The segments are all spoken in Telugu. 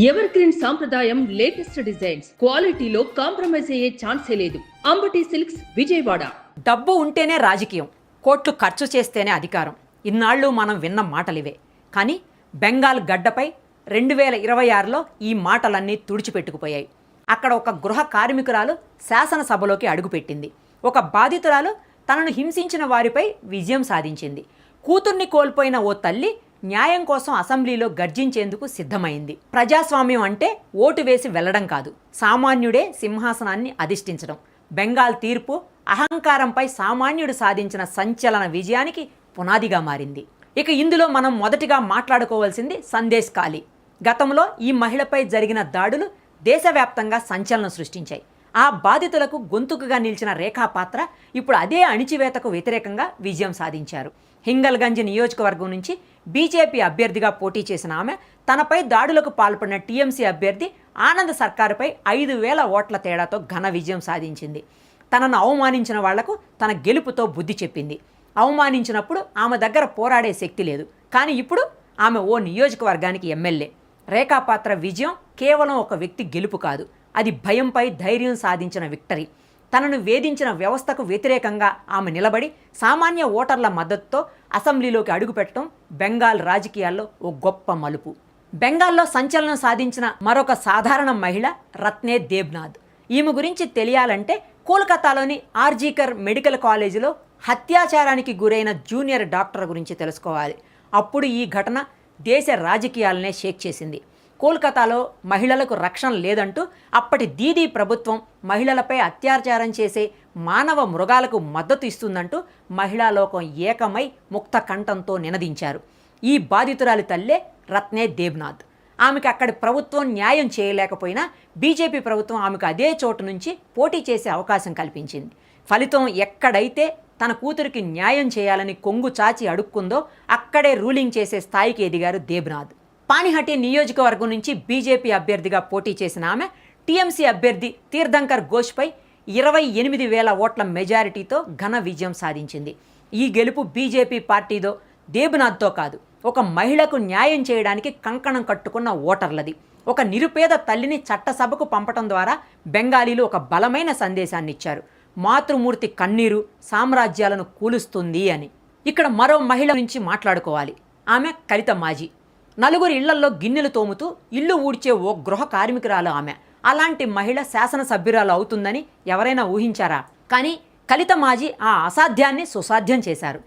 ఎవర్ గ్రీన్ సాంప్రదాయం లేటెస్ట్ డిజైన్స్ క్వాలిటీలో కాంప్రమైజ్ అయ్యే ఛాన్సే లేదు. అంబటి సిల్క్స్ విజయవాడ. డబ్బు ఉంటేనే రాజకీయం, కోట్లు ఖర్చు చేస్తేనే అధికారం. ఇన్నాళ్ళు మనం విన్న మాటలివే. కానీ బెంగాల్ గడ్డపై 2026లో ఈ మాటలన్నీ తుడిచిపెట్టుకుపోయాయి. అక్కడ ఒక గృహ కార్మికురాలు శాసనసభలోకి అడుగుపెట్టింది. ఒక బాధితురాలు తనను హింసించిన వారిపై విజయం సాధించింది. కూతుర్ని కోల్పోయిన ఓ తల్లి న్యాయం కోసం అసెంబ్లీలో గర్జించేందుకు సిద్ధమైంది. ప్రజాస్వామ్యం అంటే ఓటు వేసి వెళ్లడం కాదు, సామాన్యుడే సింహాసనాన్ని అధిష్ఠించడం. బెంగాల్ తీర్పు అహంకారంపై సామాన్యుడు సాధించిన సంచలన విజయానికి పునాదిగా మారింది. ఇక ఇందులో మనం మొదటిగా మాట్లాడుకోవాల్సింది సందేశ్ కాళీ. గతంలో ఈ మహిళపై జరిగిన దాడులు దేశవ్యాప్తంగా సంచలనం సృష్టించాయి. ఆ బాధితులకు గొంతుకుగా నిలిచిన రేఖా పాత్ర ఇప్పుడు అదే అణిచివేతకు వ్యతిరేకంగా విజయం సాధించారు. హింగల్గంజ్ నియోజకవర్గం నుంచి బీజేపీ అభ్యర్థిగా పోటీ చేసిన ఆమె తనపై దాడులకు పాల్పడిన టీఎంసీ అభ్యర్థి ఆనంద్ సర్కారుపై 5,000 ఓట్ల తేడాతో ఘన విజయం సాధించింది. తనను అవమానించిన వాళ్లకు తన గెలుపుతో బుద్ధి చెప్పింది. అవమానించినప్పుడు ఆమె దగ్గర పోరాడే శక్తి లేదు, కానీ ఇప్పుడు ఆమె ఓ నియోజకవర్గానికి ఎమ్మెల్యే. రేఖా పాత్ర విజయం కేవలం ఒక వ్యక్తి గెలుపు కాదు, అది భయంపై ధైర్యం సాధించిన విక్టరీ. తనను వేధించిన వ్యవస్థకు వ్యతిరేకంగా ఆమె నిలబడి సామాన్య ఓటర్ల మద్దతుతో అసెంబ్లీలోకి అడుగుపెట్టడం బెంగాల్ రాజకీయాల్లో ఓ గొప్ప మలుపు. బెంగాల్లో సంచలనం సాధించిన మరొక సాధారణ మహిళ రత్నే దేబ్నాథ్. ఈమె గురించి తెలియాలంటే కోల్కతాలోని ఆర్జీకర్ మెడికల్ కాలేజీలో హత్యాచారానికి గురైన జూనియర్ డాక్టర్ గురించి తెలుసుకోవాలి. అప్పుడు ఈ ఘటన దేశ రాజకీయాలనే షేక్ చేసింది. కోల్కతాలో మహిళలకు రక్షణ లేదంటూ అప్పటి దీదీ ప్రభుత్వం మహిళలపై అత్యాచారం చేసే మానవ మృగాలకు మద్దతు ఇస్తుందంటూ మహిళా లోకం ఏకమై ముక్త కంఠంతో నినదించారు. ఈ బాధితురాలి తల్లే రత్నే దేబ్నాథ్. ఆమెకు అక్కడి ప్రభుత్వం న్యాయం చేయలేకపోయినా బీజేపీ ప్రభుత్వం ఆమెకు అదే చోటు నుంచి పోటీ చేసే అవకాశం కల్పించింది. ఫలితం ఎక్కడైతే తన కూతురికి న్యాయం చేయాలని కొంగు చాచి అడుక్కుందో అక్కడే రూలింగ్ చేసే స్థాయికి ఎదిగారు దేబ్నాథ్. పానిహటి నియోజకవర్గం నుంచి బీజేపీ అభ్యర్థిగా పోటీ చేసిన ఆమె టీఎంసీ అభ్యర్థి తీర్థంకర్ ఘోష్పై 28,000 ఓట్ల మెజారిటీతో ఘన విజయం సాధించింది. ఈ గెలుపు బీజేపీ పార్టీదో దేబ్నాథ్తో కాదు, ఒక మహిళకు న్యాయం చేయడానికి కంకణం కట్టుకున్న ఓటర్లది. ఒక నిరుపేద తల్లిని చట్టసభకు పంపటం ద్వారా బెంగాలీలు ఒక బలమైన సందేశాన్ని ఇచ్చారు. మాతృమూర్తి కన్నీరు సామ్రాజ్యాలను కూలుస్తుంది అని. ఇక్కడ మరో మహిళ నుంచి మాట్లాడుకోవాలి. ఆమె కలిత మాజీ. 4 ఇళ్లల్లో గిన్నెలు తోముతూ ఇల్లు ఊడ్చే ఓ గృహ కార్మికురాలు ఆమె. అలాంటి మహిళ శాసనసభ్యురాలు అవుతుందని ఎవరైనా ఊహించారా? కానీ కలిత మాజీ ఆ అసాధ్యాన్ని సుసాధ్యం చేశారు.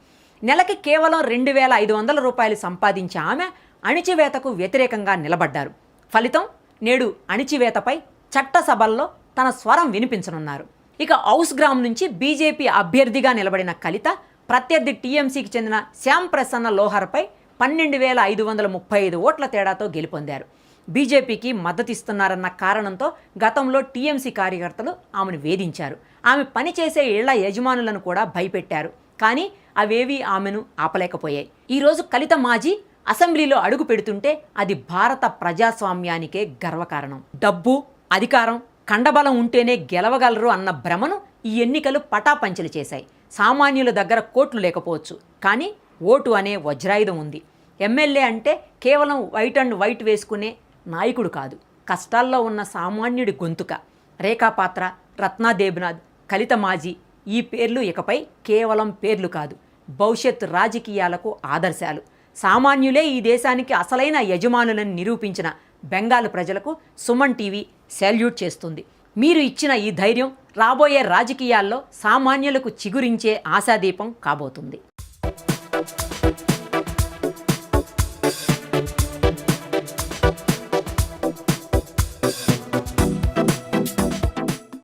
నెలకి కేవలం 2,500 రూపాయలు సంపాదించే ఆమె అణిచివేతకు వ్యతిరేకంగా నిలబడ్డారు. ఫలితం నేడు అణిచివేతపై చట్టసభల్లో తన స్వరం వినిపించనున్నారు. ఇక హౌస్ గ్రామ్ నుంచి బీజేపీ అభ్యర్థిగా నిలబడిన కలిత ప్రత్యర్థి టీఎంసీకి చెందిన శ్యామ్ ప్రసన్న లోహర్పై 12,535 ఓట్ల తేడాతో గెలుపొందారు. బీజేపీకి మద్దతిస్తున్నారన్న కారణంతో గతంలో టీఎంసీ కార్యకర్తలు ఆమెను వేధించారు. ఆమె పనిచేసే ఇళ్ల యజమానులను కూడా భయపెట్టారు. కానీ అవేవీ ఆమెను ఆపలేకపోయాయి. ఈరోజు కలిత మాజీ అసెంబ్లీలో అడుగు పెడుతుంటే అది భారత ప్రజాస్వామ్యానికే గర్వకారణం. డబ్బు, అధికారం, కండబలం ఉంటేనే గెలవగలరు అన్న భ్రమను ఈ ఎన్నికలు పటాపంచలు చేశాయి. సామాన్యుల దగ్గర కోట్లు లేకపోవచ్చు, కానీ ఓటు అనే వజ్రాయుధం ఉంది. ఎమ్మెల్యే అంటే కేవలం వైట్ అండ్ వైట్ వేసుకునే నాయకుడు కాదు, కష్టాల్లో ఉన్న సామాన్యుడి గొంతుక. రేఖా పాత్ర, రత్నా దేబ్నాథ్, కలిత మాజీ ఈ పేర్లు ఇకపై కేవలం పేర్లు కాదు, భవిష్యత్ రాజకీయాలకు ఆదర్శాలు. సామాన్యులే ఈ దేశానికి అసలైన యజమానులని నిరూపించిన బెంగాల్ ప్రజలకు సుమన్ టీవీ సెల్యూట్ చేస్తుంది. మీరు ఇచ్చిన ఈ ధైర్యం రాబోయే రాజకీయాల్లో సామాన్యులకు చిగురించే ఆశాదీపం కాబోతుంది.